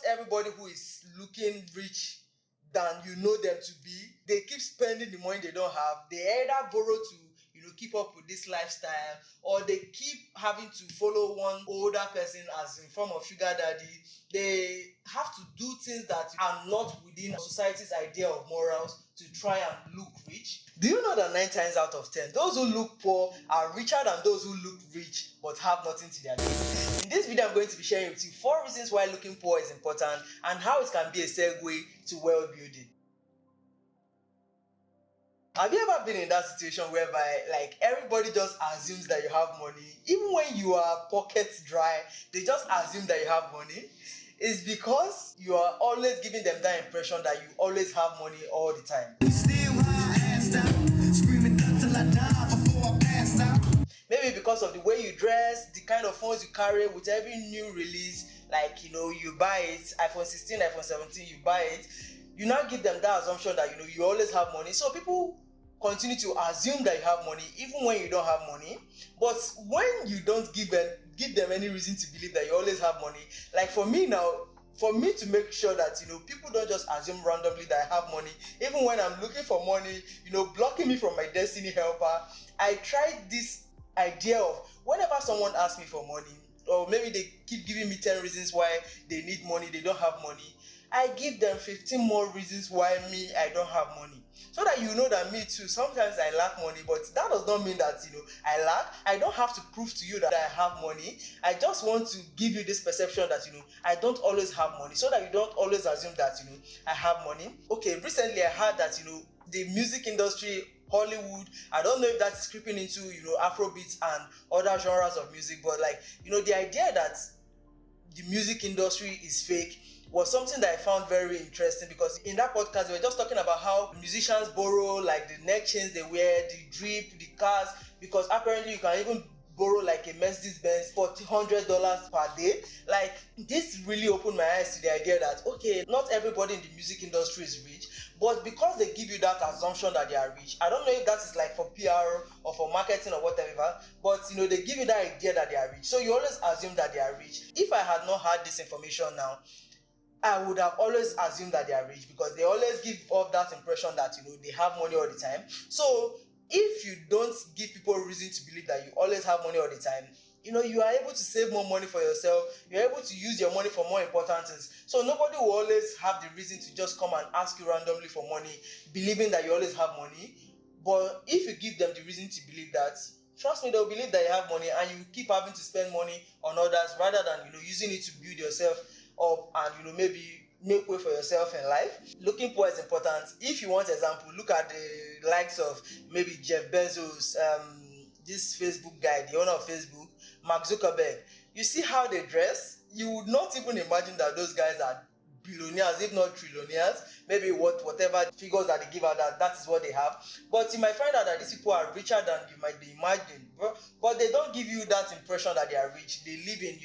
everybody who is looking rich than you know them to be. They keep spending the money they don't have. They either borrow to keep up with this lifestyle, or they keep having to follow one older person as in form of sugar daddy. They have to do things that are not within society's idea of morals to try and look rich. Do you know that 9 times out of 10, those who look poor are richer than those who look rich but have nothing to their name? In this video, I'm going to be sharing with you 4 reasons why looking poor is important and how it can be a segue to wealth building. Have you ever been in that situation whereby everybody just assumes that you have money? Even when you are pocket dry, they just assume that you have money. It's because you are always giving them that impression that you always have money all the time. Maybe because of the way you dress, the kind of phones you carry with every new release, you buy it, iPhone 16, iPhone 17, you buy it. You now give them that assumption that you always have money. So people continue to assume that you have money even when you don't have money. But when you don't give them any reason to believe that you always have money, like for me to make sure that people don't just assume randomly that I have money, even when I'm looking for money, blocking me from my destiny helper, I tried this idea of whenever someone asks me for money, or maybe they keep giving me 10 reasons why they need money, they don't have money, I give them 15 more reasons why I don't have money. So that that me too, sometimes I lack money, but that does not mean that I lack. I don't have to prove to you that I have money. I just want to give you this perception that I don't always have money, so that you don't always assume that I have money. Okay, recently I heard that the music industry, Hollywood, I don't know if that's creeping into Afrobeats and other genres of music, but the idea that the music industry is fake was something that I found very interesting, because in that podcast we were just talking about how musicians borrow the neck chains they wear, the drip, the cars, because apparently you can even borrow a Mercedes Benz for $100 per day. This really opened my eyes to the idea that okay, not everybody in the music industry is rich, but because they give you that assumption that they are rich, I don't know if that is for PR or for marketing or whatever, but they give you that idea that they are rich, so you always assume that they are rich. If I had not had this information now, I would have always assumed that they are rich, because they always give off that impression that they have money all the time. So if you don't give people a reason to believe that you always have money all the time, you are able to save more money for yourself. You're able to use your money for more important things. So nobody will always have the reason to just come and ask you randomly for money, believing that you always have money. But if you give them the reason to believe that, trust me, they'll believe that you have money, and you keep having to spend money on others rather than using it to build yourself up and maybe make way for yourself in life. Looking poor is important. If you want example, look at the likes of maybe Jeff Bezos, this Facebook guy, the owner of Facebook, Mark Zuckerberg. You see how they dress? You would not even imagine that those guys are billionaires, if not trillionaires. Maybe whatever figures that they give out, that is what they have. But you might find out that these people are richer than you might be imagining, but they don't give you that impression that they are rich. They live in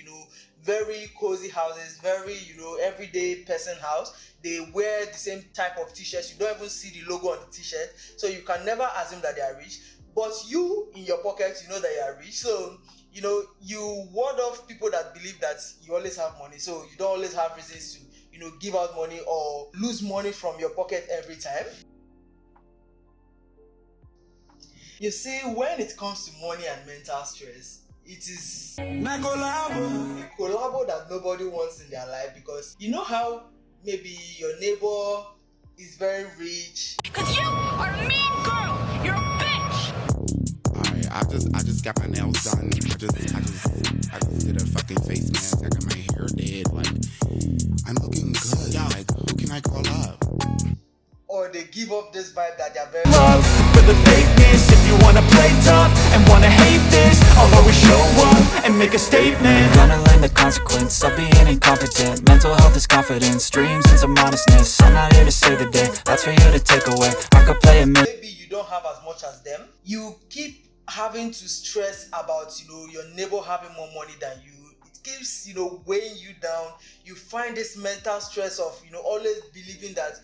very cozy houses, very everyday person house. They wear the same type of t-shirts. You don't even see the logo on the t-shirt, so you can never assume that they are rich. But you, in your pocket, you know that you are rich. So you ward off people that believe that you always have money, so you don't always have reasons to give out money or lose money from your pocket every time. You see, when it comes to money and mental stress, it is a collabo that nobody wants in their life, because how maybe your neighbor is very rich. Cause you are a mean girl. You're a bitch. Alright, I just got my nails done. I just did a fucking face mask. I got my hair did. I'm looking good. Who can I call up? Or they give up this vibe that they're very love for the fakeness. If you wanna play tough and wanna hate this, I'll always show up and make a statement. Gonna learn the consequence of being incompetent. Mental health is confidence, dreams and some honestness. I'm not here to save the day, that's for you to take away. I could play a maybe you don't have as much as them. You keep having to stress about your neighbor having more money than you. It keeps weighing you down. You find this mental stress of always believing that,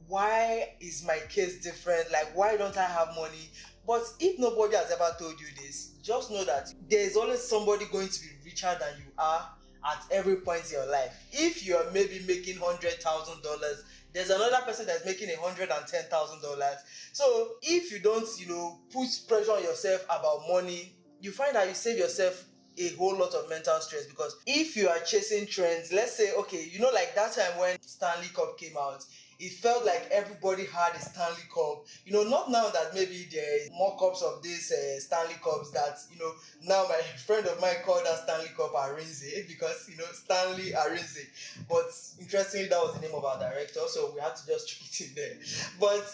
why is my case different? Why don't I have money? But if nobody has ever told you this, just know that there is always somebody going to be richer than you are, at every point in your life. If you are maybe making $100,000, there's another person that's making $110,000. So if you don't, put pressure on yourself about money, you find that you save yourself a whole lot of mental stress. Because if you are chasing trends, let's say, okay, like that time when Stanley Cup came out, it felt like everybody had a Stanley Cup. Not now that maybe there is more cups of these Stanley Cups that, now my friend of mine called that Stanley Cup Arinze because, Stanley Arinze. But interestingly, that was the name of our director, so we had to just check it in there. But,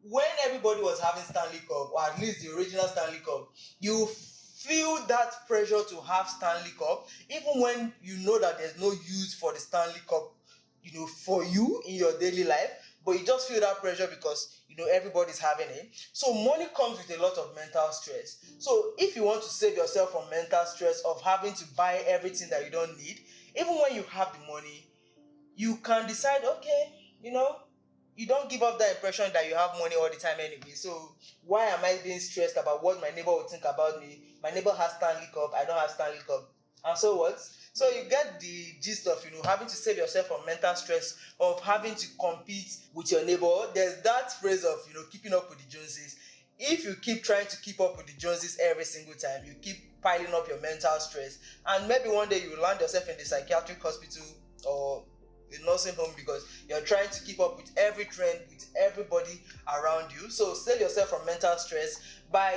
when everybody was having Stanley Cup, or at least the original Stanley Cup, you feel that pressure to have Stanley Cup, even when you know that there's no use for the Stanley Cup, for you in your daily life, but you just feel that pressure because, everybody's having it. So money comes with a lot of mental stress. So if you want to save yourself from mental stress of having to buy everything that you don't need, even when you have the money, you can decide, okay, you don't give off that impression that you have money all the time anyway. So why am I being stressed about what my neighbor will think about me? My neighbor has Stanley Cup, I don't have Stanley Cup. And so what? So you get the gist of, having to save yourself from mental stress of having to compete with your neighbor. There's that phrase of, keeping up with the Joneses. If you keep trying to keep up with the Joneses every single time, you keep piling up your mental stress. And maybe one day you land yourself in the psychiatric hospital or a nursing home because you're trying to keep up with every trend, with everybody around you. So save yourself from mental stress by,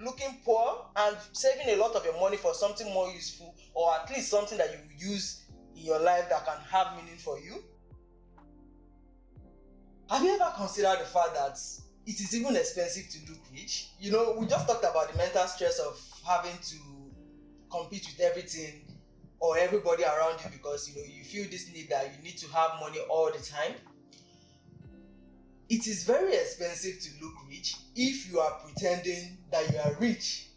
looking poor and saving a lot of your money for something more useful, or at least something that you use in your life that can have meaning for you. Have you ever considered the fact that it is even expensive to look rich? We just talked about the mental stress of having to compete with everything or everybody around you because you feel this need that you need to have money all the time. It is very expensive to look rich if you are pretending that you are rich.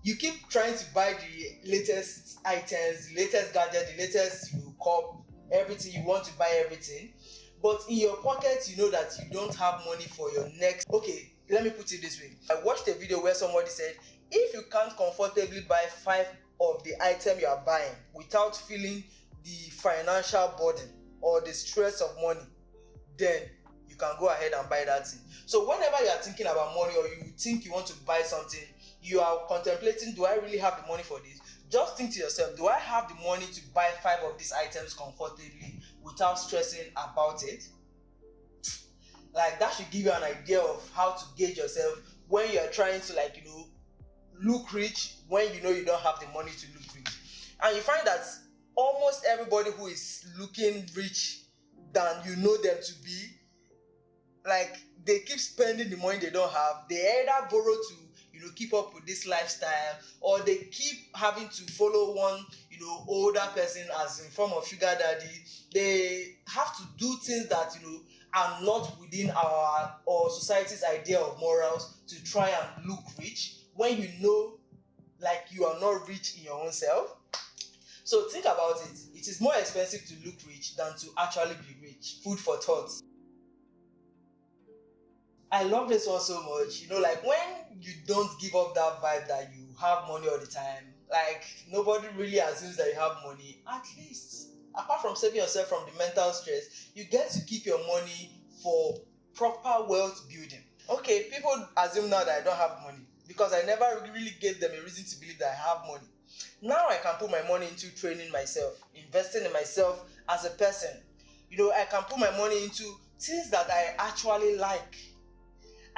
You keep trying to buy the latest items, the latest gadget, the latest cup, everything. You want to buy everything, but in your pocket you know that you don't have money for your next. Okay, let me put it this way. I watched a video where somebody said, if you can't comfortably buy 5 of the item you are buying without feeling the financial burden or the stress of money, then you can go ahead and buy that thing. So whenever you are thinking about money or you think you want to buy something, you are contemplating, do I really have the money for this? Just think to yourself, do I have the money to buy 5 of these items comfortably without stressing about it? Like, that should give you an idea of how to gauge yourself when you are trying to look rich when you know you don't have the money to look rich. And you find that almost everybody who is looking rich than you know them to be, like, they keep spending the money they don't have. They either borrow to keep up with this lifestyle, or they keep having to follow one older person as in form of sugar daddy. They have to do things that are not within our or society's idea of morals to try and look rich when you know like you are not rich in your own self. So think about it. It is more expensive to look rich than to actually be rich. Food for thought. I love this one so much. Like, when you don't give up that vibe that you have money all the time, like, nobody really assumes that you have money. At least, apart from saving yourself from the mental stress, you get to keep your money for proper wealth building. Okay, people assume now that I don't have money because I never really gave them a reason to believe that I have money. Now I can put my money into training myself, investing in myself as a person. I can put my money into things that I actually like.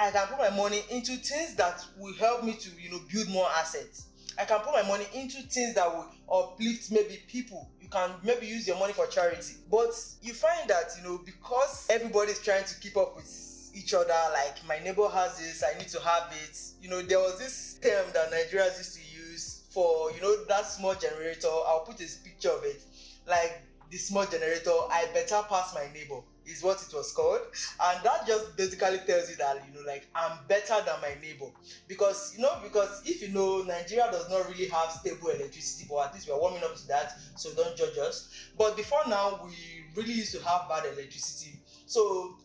I can put my money into things that will help me to, build more assets. I can put my money into things that will uplift maybe people. You can maybe use your money for charity. But you find that, because everybody's trying to keep up with each other, like, my neighbor has this, I need to have it. There was this term that Nigerians used to use for, that small generator. I'll put a picture of it. Like, the small generator, I better pass my neighbor, is what it was called. And that just basically tells you that, like, I'm better than my neighbor. Because if Nigeria does not really have stable electricity, but at least we are warming up to that, so don't judge us. But before now, we really used to have bad electricity. So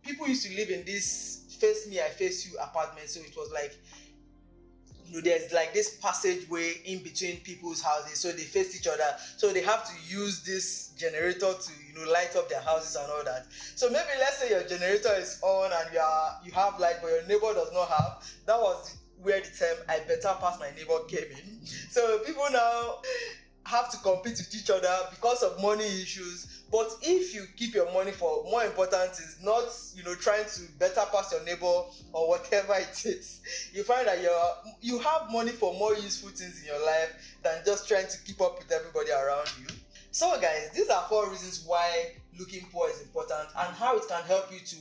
people used to live in this face me, I face you apartment. So it was like, there's like this passageway in between people's houses, so they face each other, so they have to use this generator to light up their houses and all that. So maybe let's say your generator is on and you have light, but your neighbor does not have. That was where the term "I better pass my neighbor" came in. So people now have to compete with each other because of money issues. But if you keep your money for more important is not trying to better pass your neighbor or whatever it is, you find that you have money for more useful things in your life than just trying to keep up with everybody around you. So guys, these are 4 reasons why looking poor is important and how it can help you to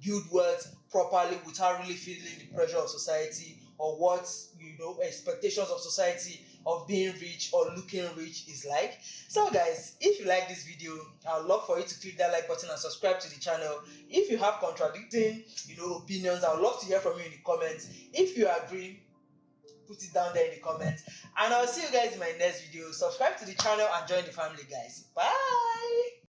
build wealth properly without really feeling the pressure of society or what expectations of society of being rich or looking rich is like. So guys, if you like this video, I would love for you to click that like button and subscribe to the channel. If you have contradicting opinions, I would love to hear from you in the comments. If you agree, put it down there in the comments, and I'll see you guys in my next video. Subscribe to the channel and join the family, guys. Bye.